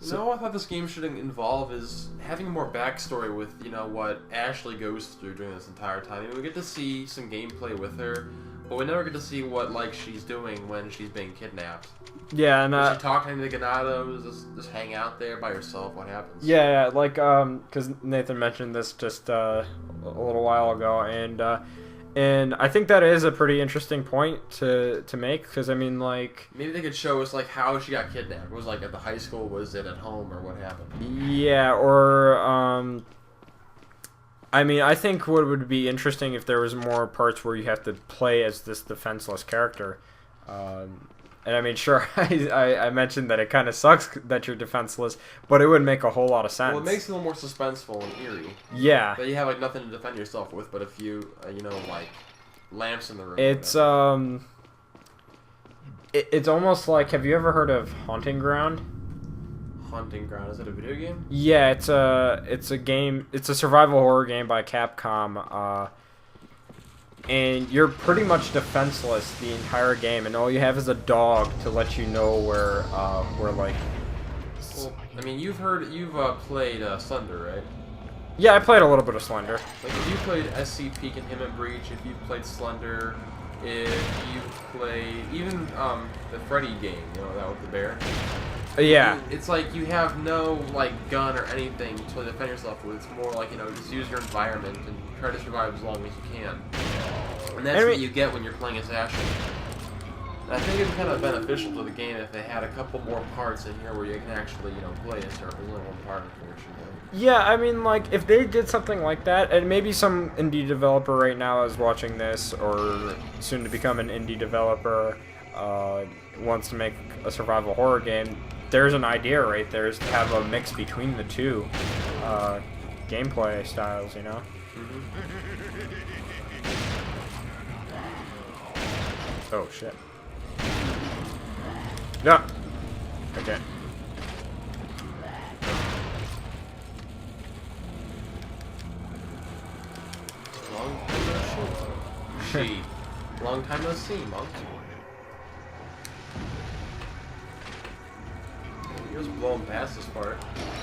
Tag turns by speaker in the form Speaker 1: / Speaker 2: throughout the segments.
Speaker 1: So, I thought this game should involve is having more backstory with, you know, what Ashley goes through during this entire time. I mean, we get to see some gameplay with her, but we never get to see what, like, she's doing when she's being kidnapped.
Speaker 2: Yeah, and
Speaker 1: is she talking to Ganado? Just hang out there by herself? What happens?
Speaker 2: Yeah, like because Nathan mentioned this just a little while ago, and I think that is a pretty interesting point to make, because I mean, like,
Speaker 1: maybe they could show us like how she got kidnapped. Was it like at the high school? Was it at home, or what happened?
Speaker 2: Yeah, or I mean, I think what would be interesting if there was more parts where you have to play as this defenseless character. And I mean, sure, I mentioned that it kind of sucks that you're defenseless, but it would make a whole lot of sense.
Speaker 1: Well, it makes it a little more suspenseful and eerie.
Speaker 2: Yeah.
Speaker 1: That you have like nothing to defend yourself with, but a few, you know, like lamps in the room.
Speaker 2: It's it's almost like, have you ever heard of Haunting Ground?
Speaker 1: Haunting Ground, is it a video game?
Speaker 2: Yeah, it's a game. It's a survival horror game by Capcom. And you're pretty much defenseless the entire game, and all you have is a dog to let you know where like.
Speaker 1: Well, I mean, you've played Slender, right?
Speaker 2: Yeah, I played a little bit of Slender.
Speaker 1: Like, if you played SC Peak and Him and Breach, if you played Slender, if you played even the Freddy game, you know, that with the bear.
Speaker 2: Yeah.
Speaker 1: It's like you have no like gun or anything to defend yourself with. It's more like, you know, just use your environment and try to survive as long as you can. And that's what you get when you're playing as Ashley. And I think it's kind of beneficial to the game if they had a couple more parts in here where you can actually, you know, play as her. There's only one part, unfortunately.
Speaker 2: Yeah, I mean, like, if they did something like that, and maybe some indie developer right now is watching this, or soon to become an indie developer, wants to make a survival horror game, there's an idea right there, is to have a mix between the two gameplay styles, you know? Oh, shit. No! Okay.
Speaker 1: Long time no see, monk. He was blowing past this part.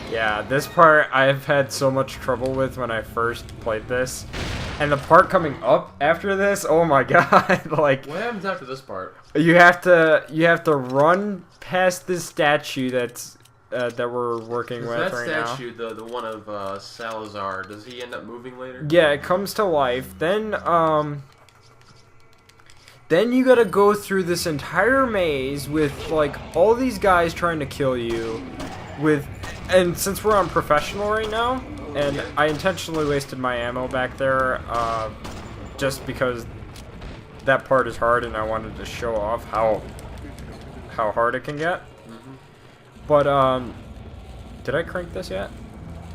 Speaker 2: Yeah, this part I've had so much trouble with when I first played this. And the part coming up after this, oh my god, like,
Speaker 1: what happens after this part?
Speaker 2: You have to run past this statue that's that we're working with right now.
Speaker 1: That statue, the one of Salazar, does he end up moving later?
Speaker 2: Yeah, it comes to life. Then you gotta go through this entire maze with like all these guys trying to kill you. And since we're on professional right now, and I intentionally wasted my ammo back there, just because that part is hard, and I wanted to show off how hard it can get. But did I crank this yet?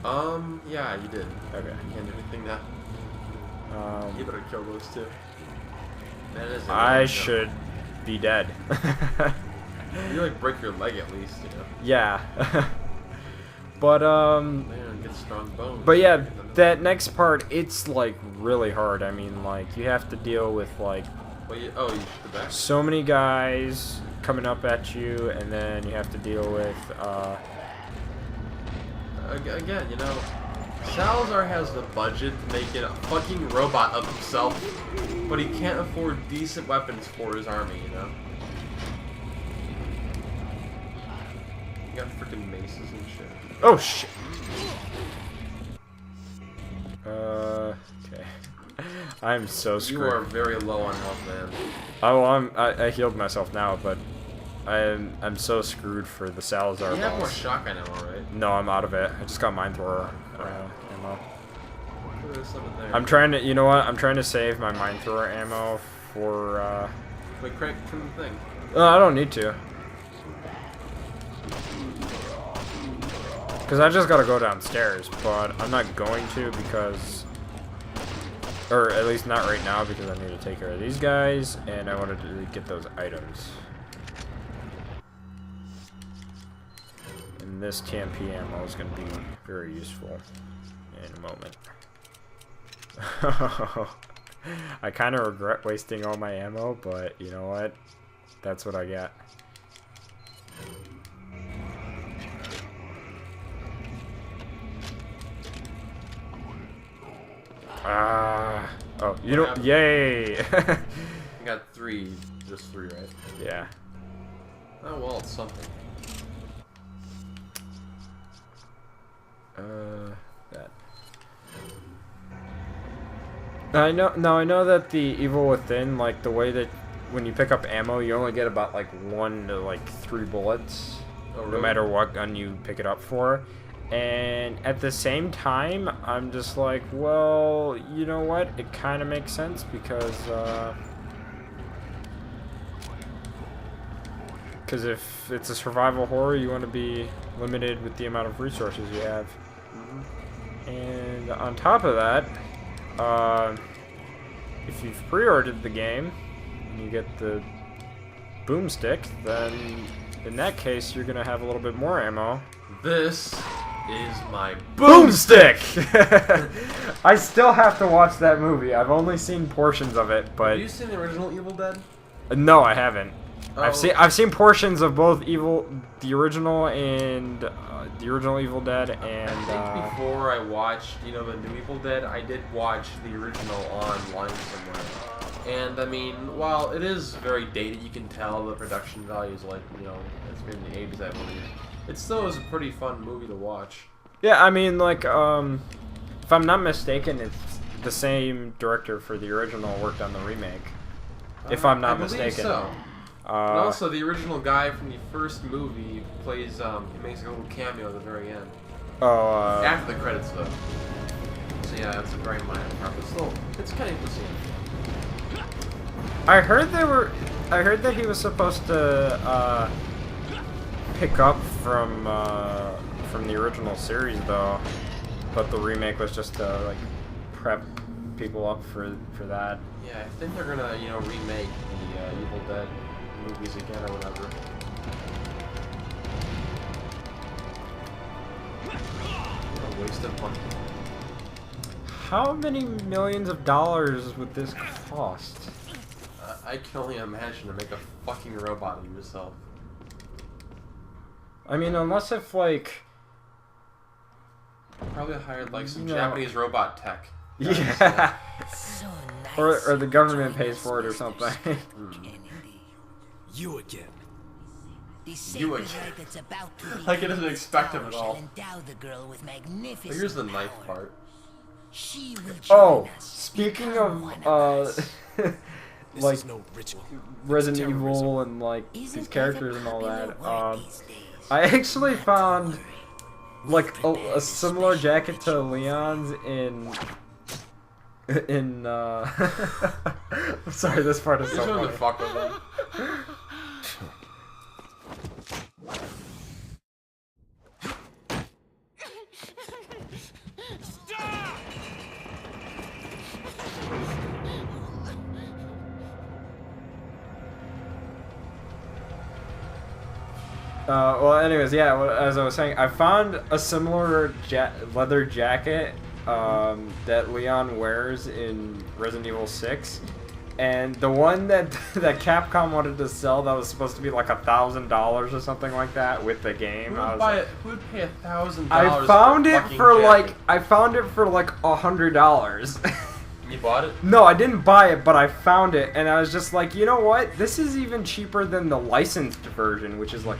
Speaker 1: Yeah, you did.
Speaker 2: Okay.
Speaker 1: You can't do anything now. You better kill those two.
Speaker 2: I should be dead.
Speaker 1: You like break your leg at least, you know.
Speaker 2: Yeah. But
Speaker 1: man, get strong bones.
Speaker 2: But yeah, that next part, it's like really hard. I mean, like, you have to deal with like
Speaker 1: you shoot the back.
Speaker 2: So many guys coming up at you, and then you have to deal with
Speaker 1: again, you know, Salazar has the budget to make it a fucking robot of himself, but he can't afford decent weapons for his army, you know? You got freaking maces and shit.
Speaker 2: Oh shit. Okay. I'm so screwed.
Speaker 1: You are very low on health, man.
Speaker 2: Oh, well, I healed myself now, but I'm so screwed for the Salazar.
Speaker 1: You have more shotgun ammo, right?
Speaker 2: No, I'm out of it. I just got mine thrower ammo.
Speaker 1: There's something there.
Speaker 2: I'm trying to, you know what? I'm trying to save my mine thrower ammo for.
Speaker 1: Wait, crank from the thing.
Speaker 2: I don't need to. Because I just gotta go downstairs, but I'm not going to because, or at least not right now, because I need to take care of these guys, and I wanted to get those items. And this TMP ammo is going to be very useful in a moment. I kind of regret wasting all my ammo, but you know what? That's what I got. Oh, you don't. Yay!
Speaker 1: I got 3, just 3, right?
Speaker 2: Yeah.
Speaker 1: Oh well, it's something.
Speaker 2: That. I know. No, I know that the Evil Within, like the way that when you pick up ammo, you only get about like 1 to like 3 bullets,
Speaker 1: really?
Speaker 2: no matter what gun you pick it up for. And at the same time, I'm just like, well, you know what? It kind of makes sense because if it's a survival horror, you want to be limited with the amount of resources you have. And on top of that, if you've pre-ordered the game and you get the boomstick, then in that case, you're gonna have a little bit more ammo.
Speaker 1: This is my
Speaker 2: boomstick. I still have to watch that movie. I've only seen portions of it, but
Speaker 1: have you seen the original Evil Dead?
Speaker 2: No, I haven't.
Speaker 1: Oh.
Speaker 2: I've seen portions of both the original and the original Evil Dead, and
Speaker 1: I think before I watched, the new Evil Dead, I did watch the original online somewhere. And I mean, while it is very dated, you can tell the production value is like, it's been in the 80s, I believe. It still is a pretty fun movie to watch.
Speaker 2: Yeah, I mean, like, if I'm not mistaken, it's the same director for the original worked on the remake. If I'm not mistaken.
Speaker 1: So. And also, the original guy from the first movie plays, he makes a little cameo at the very end. After the credits, though. So yeah, that's a very minor part, but still, it's kind of interesting.
Speaker 2: I heard that he was supposed to, pick up from the original series, though, but the remake was just to, like, prep people up for that.
Speaker 1: Yeah, I think they're gonna, remake the Evil Dead movies again or whatever. What a waste of money.
Speaker 2: How many millions of dollars would this cost?
Speaker 1: I can only imagine to make a fucking robot of yourself.
Speaker 2: I mean, unless if, like...
Speaker 1: Probably hired, like, some Japanese robot tech.
Speaker 2: Yeah.
Speaker 3: So nice.
Speaker 2: or the government pays for it or something.
Speaker 4: You again.
Speaker 1: You again. Like, it doesn't expect him at all. But here's the knife part.
Speaker 2: Oh, speaking of, like, Resident Evil and, like, these characters and all that, I actually found, like, a similar jacket to Leon's in I'm sorry, this part is so funny.
Speaker 1: The fuck with them.
Speaker 2: Well, anyways, yeah, as I was saying, I found a similar leather jacket that Leon wears in Resident Evil 6, and the one that Capcom wanted to sell that was supposed to be like $1,000 or something like that with the game.
Speaker 1: Who would pay $1,000?
Speaker 2: I found it for like $100.
Speaker 1: You bought it?
Speaker 2: No, I didn't buy it, but I found it, and I was just like, you know what? This is even cheaper than the licensed version, which is like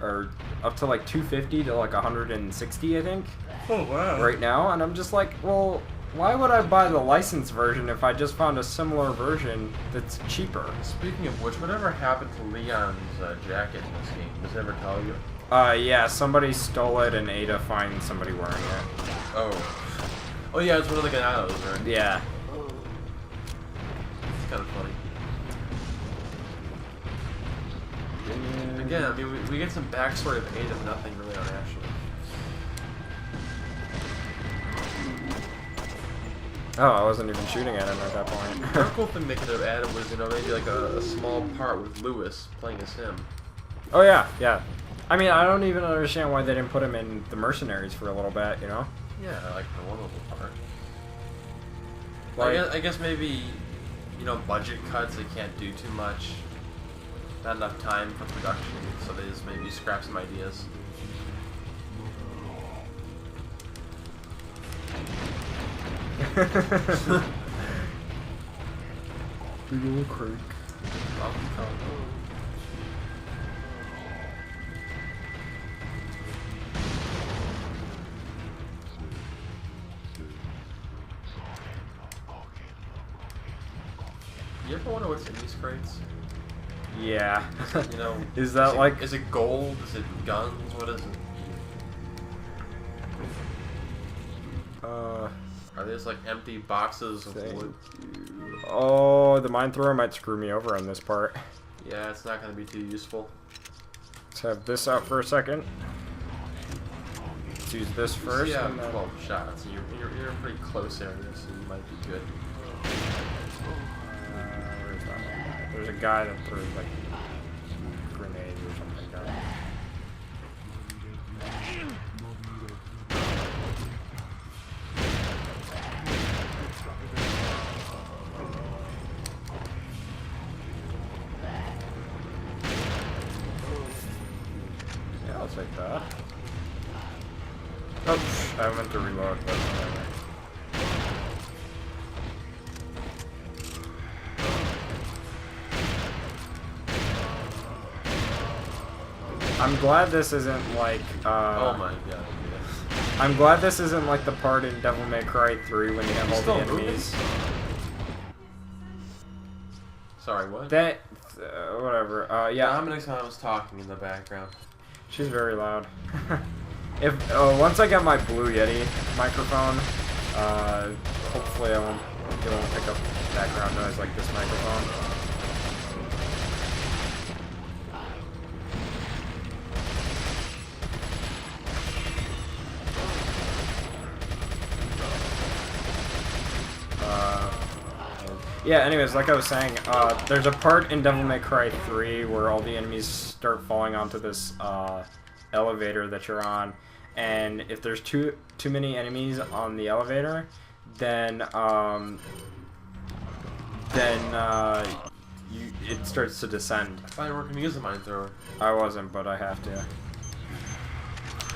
Speaker 2: or up to like $250 to like $160, I think.
Speaker 1: Oh wow!
Speaker 2: Right now, and I'm just like, well, why would I buy the licensed version if I just found a similar version that's cheaper?
Speaker 1: Speaking of which, whatever happened to Leon's jacket in this game? Does it ever tell you?
Speaker 2: Yeah, somebody stole it, and Ada finds somebody wearing it.
Speaker 1: Oh. Oh yeah, it's one of the Ganados, right?
Speaker 2: Yeah.
Speaker 1: It's kind of funny. Again, I mean, we get some backstory of Ada, but nothing really on Ashley.
Speaker 2: Oh, I wasn't even shooting at him at that point.
Speaker 1: The cool thing they could have added was, maybe like a small part with Lewis playing as him.
Speaker 2: Oh yeah, yeah. I mean, I don't even understand why they didn't put him in the Mercenaries for a little bit,
Speaker 1: Yeah, like for one little part.
Speaker 2: Like,
Speaker 1: I guess maybe, budget cuts, they can't do too much. Not enough time for production, so they just maybe scrap some ideas.
Speaker 2: Big old creek.
Speaker 1: You ever wonder what's in these crates?
Speaker 2: Yeah.
Speaker 1: You know,
Speaker 2: is that like?
Speaker 1: Is it gold? Is it guns? What is it? Are these like empty boxes of wood?
Speaker 2: Oh, the mine thrower might screw me over on this part.
Speaker 1: Yeah, it's not going to be too useful.
Speaker 2: Let's have this out for a second. Let's use this first.
Speaker 1: Yeah,
Speaker 2: and then...
Speaker 1: 12 shots. You're in a pretty close area, so you might be good.
Speaker 2: Where's that one? There's a guy that threw like grenades or something down. Yeah, I'll take that. Oh, I meant to reload, but whatever. I'm glad this isn't like,
Speaker 1: oh my god, yes.
Speaker 2: I'm glad this isn't like the part in Devil May Cry 3 when you have all the enemies.
Speaker 1: Sorry, what?
Speaker 2: That, whatever, yeah.
Speaker 1: Dominic's mom was talking in the background.
Speaker 2: She's very loud. If, once I get my Blue Yeti microphone, hopefully it won't pick up background noise like this microphone. Yeah, anyways, like I was saying, there's a part in Devil May Cry 3 where all the enemies start falling onto this elevator that you're on, and if there's too many enemies on the elevator, then it starts to descend.
Speaker 1: I thought you weren't going to use the mine thrower.
Speaker 2: I wasn't, but I have to.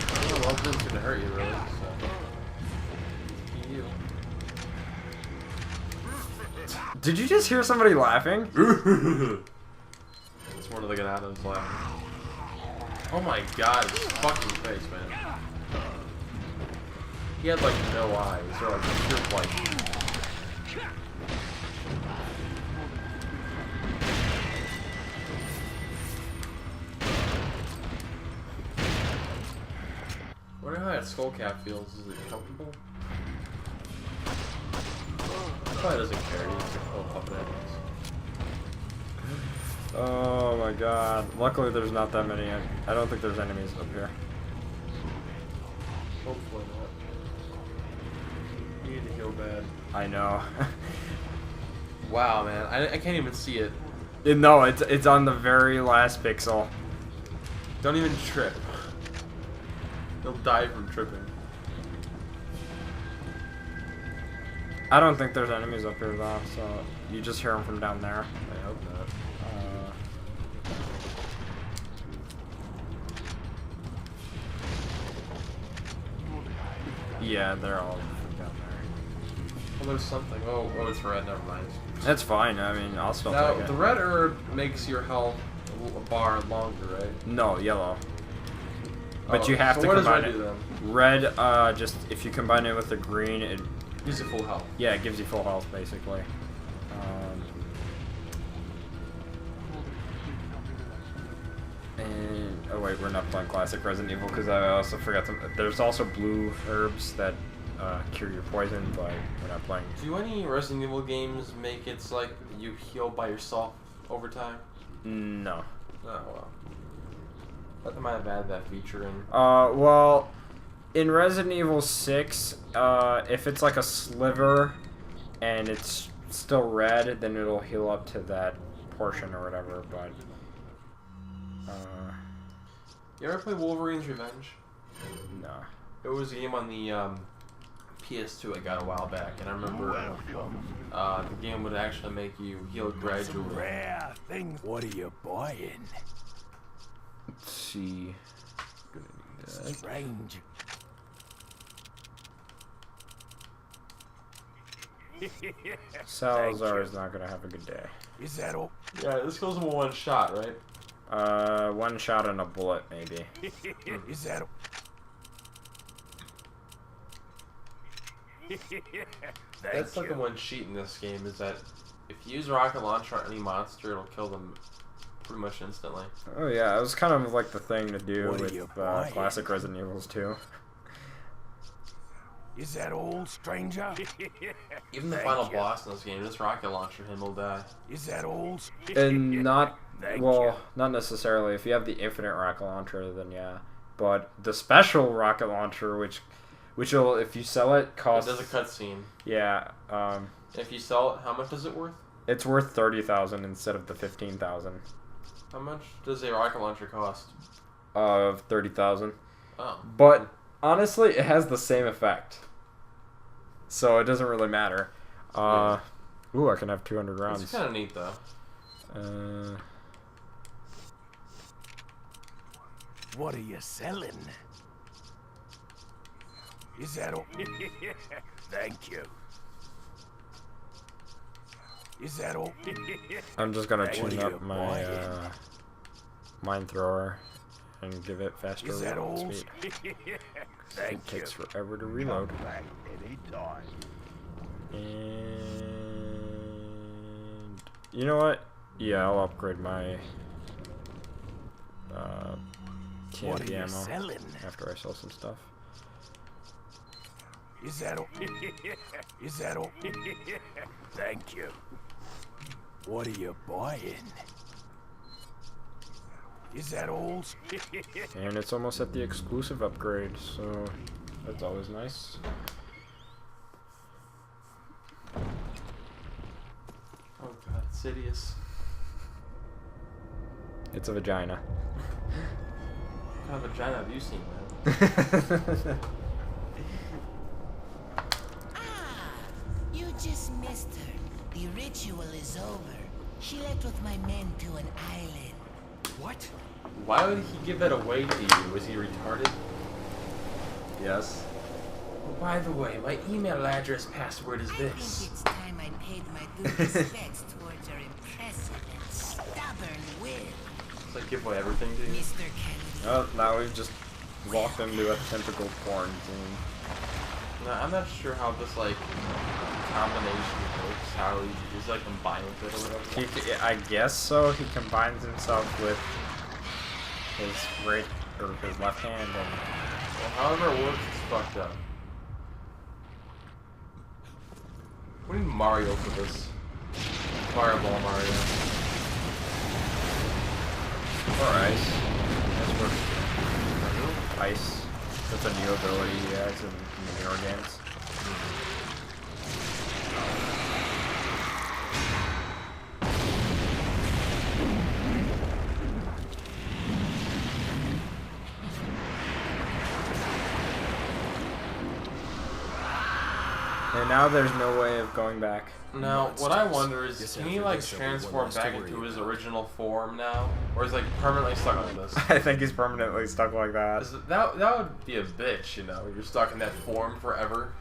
Speaker 1: Oh, well, this is going to hurt you, really, so... You.
Speaker 2: Did you just hear somebody laughing?
Speaker 1: It's one of the Ganados laughing. Oh my god, his fucking face, man. He had like no eyes, or like pure white. I wonder how that skull cap feels. Is it comfortable? Probably doesn't care. He's just a whole puppet enemies.
Speaker 2: Oh my god. Luckily there's not that many. I don't think there's enemies up here.
Speaker 1: Hopefully not. You need to heal bad.
Speaker 2: I know.
Speaker 1: Wow, man. I can't even see it.
Speaker 2: No, it's on the very last pixel.
Speaker 1: Don't even trip. You'll die from tripping.
Speaker 2: I don't think there's enemies up here though, so you just hear them from down there.
Speaker 1: I hope not.
Speaker 2: Yeah, they're all from down there.
Speaker 1: Well, there's something. Oh, it's red. Never mind.
Speaker 2: That's fine. I mean, I'll still
Speaker 1: Now,
Speaker 2: take it.
Speaker 1: the red herb makes your health a bar longer, right?
Speaker 2: No, yellow. But
Speaker 1: Oh,
Speaker 2: you have
Speaker 1: so
Speaker 2: to
Speaker 1: what
Speaker 2: combine
Speaker 1: does
Speaker 2: it.
Speaker 1: red do then?
Speaker 2: Red, just if you combine it with the green, it
Speaker 1: Gives you full health.
Speaker 2: yeah, it gives you full health basically. And oh wait, we're not playing classic Resident Evil because I also forgot to. There's also blue herbs that cure your poison, but we're not playing.
Speaker 1: Do any Resident Evil games make it so, like you heal by yourself over time?
Speaker 2: No.
Speaker 1: Oh well. I thought they might have added that feature in.
Speaker 2: Well, in Resident Evil 6, if it's like a sliver and it's still red, then it'll heal up to that portion or whatever, but...
Speaker 1: You ever play Wolverine's Revenge?
Speaker 2: No.
Speaker 1: It was a game on the PS2 I got a while back, and I remember the game would actually make you heal gradually.
Speaker 3: Rare thing. What are you buying?
Speaker 2: Let's see. Gonna need that.
Speaker 3: Strange.
Speaker 2: Salazar is not gonna have a good day.
Speaker 3: Is that all?
Speaker 1: Yeah, this kills him with one shot, right?
Speaker 2: One shot and a bullet, maybe.
Speaker 3: Is that all?
Speaker 1: That's like the one cheat in this game, is that if you use a rocket launcher on any monster, it'll kill them pretty much instantly.
Speaker 2: Oh yeah, it was kind of like the thing to do
Speaker 3: What are
Speaker 2: with
Speaker 3: you buying?
Speaker 2: classic Resident Evils 2.
Speaker 3: Is that all, stranger?
Speaker 1: Even the final boss in this game, just rocket launcher him will die.
Speaker 3: Is that all?
Speaker 2: And not,
Speaker 3: Thank
Speaker 2: well,
Speaker 3: you.
Speaker 2: not necessarily. If you have the infinite rocket launcher, then yeah. But the special rocket launcher, which will, if you sell it,
Speaker 1: It
Speaker 2: costs...
Speaker 1: does a cutscene.
Speaker 2: Yeah,
Speaker 1: If you sell it, how much is it worth?
Speaker 2: it's worth 30,000 instead of the 15,000
Speaker 1: How much does a rocket launcher cost?
Speaker 2: of 30,000.
Speaker 1: Oh.
Speaker 2: But honestly, it has the same effect, so it doesn't really matter. Ooh, I can have 200 rounds.
Speaker 1: It's kind of neat, though.
Speaker 3: What are you selling? Is that all? Thank you. Is that all?
Speaker 2: I'm just gonna
Speaker 3: What
Speaker 2: tune
Speaker 3: are
Speaker 2: up
Speaker 3: you
Speaker 2: my
Speaker 3: buying?
Speaker 2: mine thrower and give it faster
Speaker 3: Is that
Speaker 2: reload
Speaker 3: all?
Speaker 2: speed.
Speaker 3: Thank
Speaker 2: It
Speaker 3: you.
Speaker 2: takes forever to reload.
Speaker 3: Back anytime.
Speaker 2: And you know what? Yeah, I'll upgrade my
Speaker 3: What are
Speaker 2: TNT
Speaker 3: you
Speaker 2: ammo
Speaker 3: selling?
Speaker 2: after I sell some stuff.
Speaker 3: Is that all? Is that all? Thank you. What are you buying? Is that all?
Speaker 2: And it's almost at the exclusive upgrade, so that's always nice.
Speaker 1: Oh god, Sidious.
Speaker 2: It's a vagina.
Speaker 1: What kind of vagina have you seen, man?
Speaker 4: You just missed her. The ritual is over. She left with my men to an island.
Speaker 3: What?
Speaker 1: Why would he give that away to you? Was he retarded?
Speaker 2: Yes.
Speaker 1: Oh, by the way, my email address password is
Speaker 4: I think
Speaker 1: this.
Speaker 4: it's time I paid my due respects towards your impressive and stubborn will,
Speaker 1: It's like give away everything to you.
Speaker 4: Mr. Kennedy.
Speaker 2: Oh, now we've just walked into a tentacle porn scene.
Speaker 1: No, I'm not sure how this like combination works. How he just like combine with it or whatever.
Speaker 2: I guess so. He combines himself with his right or his left hand, and
Speaker 1: Well, however it works, it's fucked up. We need Mario for this. Fireball Mario.
Speaker 2: or ice. That's what ice. That's a new ability he has in the newer games. And now there's no way of going back.
Speaker 1: Now, what I wonder is, can he like transform back into his original form now, or is he, like permanently stuck on this?
Speaker 2: I think he's permanently stuck like that.
Speaker 1: That would be a bitch, you know. You're stuck in that form forever.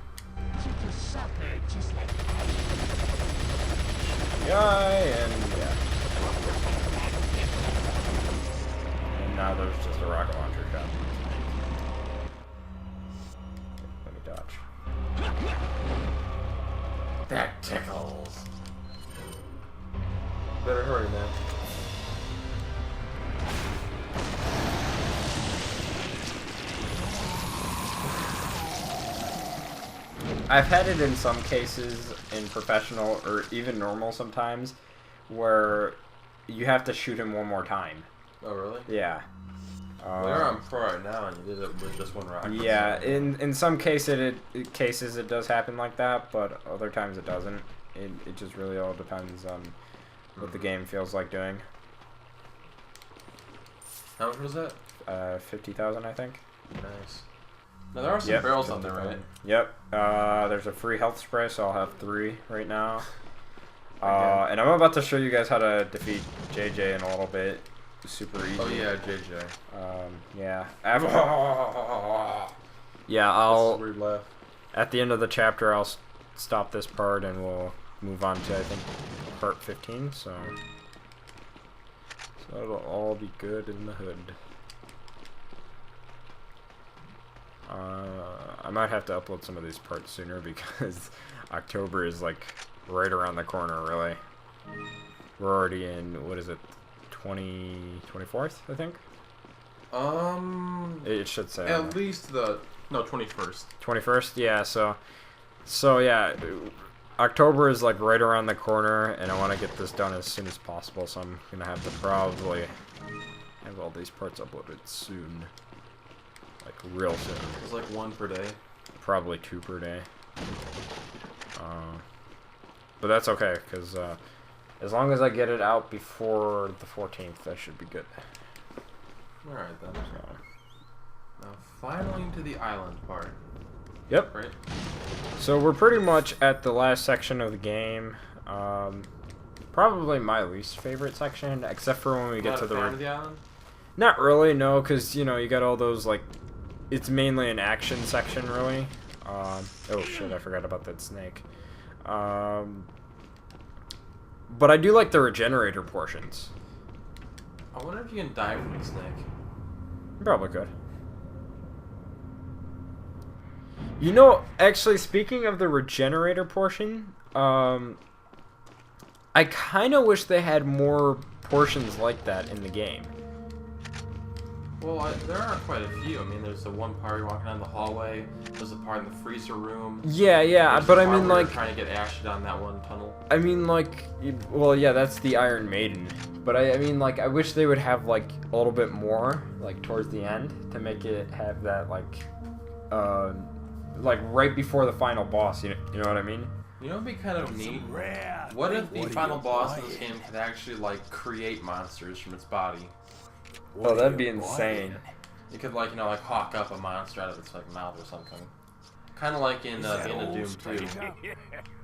Speaker 2: And yeah. And now there's just a rocket launcher shot. Let me dodge.
Speaker 1: That tickles. Better hurry, man.
Speaker 2: I've had it in some cases in professional or even normal sometimes where you have to shoot him one more time.
Speaker 1: Oh, really?
Speaker 2: Yeah.
Speaker 1: Well, you're on pro right now, and you did it with just one rocket.
Speaker 2: Yeah, in some cases it does happen like that, but other times it doesn't. It just really all depends on what the game feels like doing.
Speaker 1: How much was that?
Speaker 2: 50,000, I think.
Speaker 1: Nice. Now there are some
Speaker 2: Yep,
Speaker 1: barrels on there,
Speaker 2: 50,000.
Speaker 1: right?
Speaker 2: Yep. There's a free health spray, so I'll have 3 right now.
Speaker 1: Okay.
Speaker 2: And I'm about to show you guys how to defeat JJ in a little bit. Super easy.
Speaker 1: Oh yeah, JJ.
Speaker 2: Yeah. Yeah,
Speaker 1: This is a
Speaker 2: I'll
Speaker 1: weird laugh.
Speaker 2: at the end of the chapter I'll stop this part and we'll move on to, I think, part 15. So it'll all be good in the hood. I might have to upload some of these parts sooner because October is like right around the corner, really. We're already in, what is it, 24th, I think? It should say.
Speaker 1: At least the, no, 21st.
Speaker 2: 21st, yeah, so yeah, October is like right around the corner, and I want to get this done as soon as possible, so I'm going to have to probably have all these parts uploaded soon. Like, real soon.
Speaker 1: It's like 1 per day.
Speaker 2: Probably 2 per day. But that's okay, because as long as I get it out before the 14th, I should be good.
Speaker 1: Alright then. Now finally to the island part.
Speaker 2: Yep.
Speaker 1: Right?
Speaker 2: So we're pretty much at the last section of the game. Probably my least favorite section, except for when we get to the...
Speaker 1: Not a fan of the island?
Speaker 2: Not really, no, because, you know, you got all those, like... It's mainly an action section, really. Oh shit, I forgot about that snake. But I do like the regenerator portions.
Speaker 1: I wonder if you can die from the snake.
Speaker 2: You probably could. You know, actually, speaking of the regenerator portion, I kind of wish they had more portions like that in the game.
Speaker 1: Well, there are quite a few. I mean, there's the one part you're walking down the hallway. There's the part in the freezer room.
Speaker 2: Yeah, but I mean, like...
Speaker 1: trying to get Ash down that one tunnel.
Speaker 2: I mean, like... Well, yeah, that's the Iron Maiden. But I mean, like, I wish they would have, like, a little bit more, like, towards the end, to make it have that, like, right before the final boss, you know what I mean?
Speaker 1: You know what would be kind of neat? What if the final boss in this game could actually, like, create monsters from its body?
Speaker 2: Oh, that'd be insane.
Speaker 1: You could, like, you know, like, hawk up a monster out of its, like, mouth or something. Kind of like in the end of Doom 2.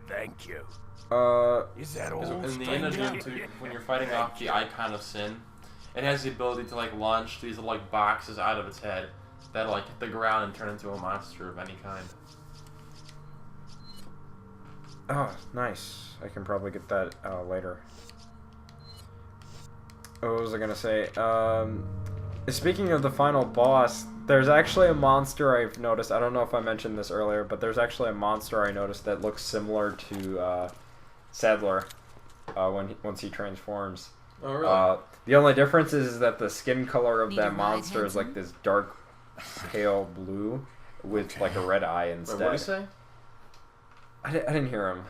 Speaker 3: Thank you.
Speaker 1: Is that old? In the end of Doom 2, when you're fighting off the Icon of Sin, it has the ability to, like, launch these, like, boxes out of its head that, like, hit the ground and turn into a monster of any kind.
Speaker 2: Oh, nice. I can probably get that later. What was I gonna say? Speaking of the final boss, there's actually a monster I've noticed. I don't know if I mentioned this earlier, but there's actually a monster I noticed that looks similar to Sadler once he transforms.
Speaker 1: Oh, really?
Speaker 2: The only difference is that the skin color of that monster is like this dark, pale blue with like a red eye instead.
Speaker 1: Wait, what did he say?
Speaker 2: I didn't hear him.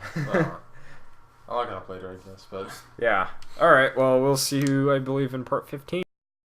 Speaker 1: I'll look it up later, I guess, but...
Speaker 2: Yeah. Alright, well, we'll see you, I believe, in part 15.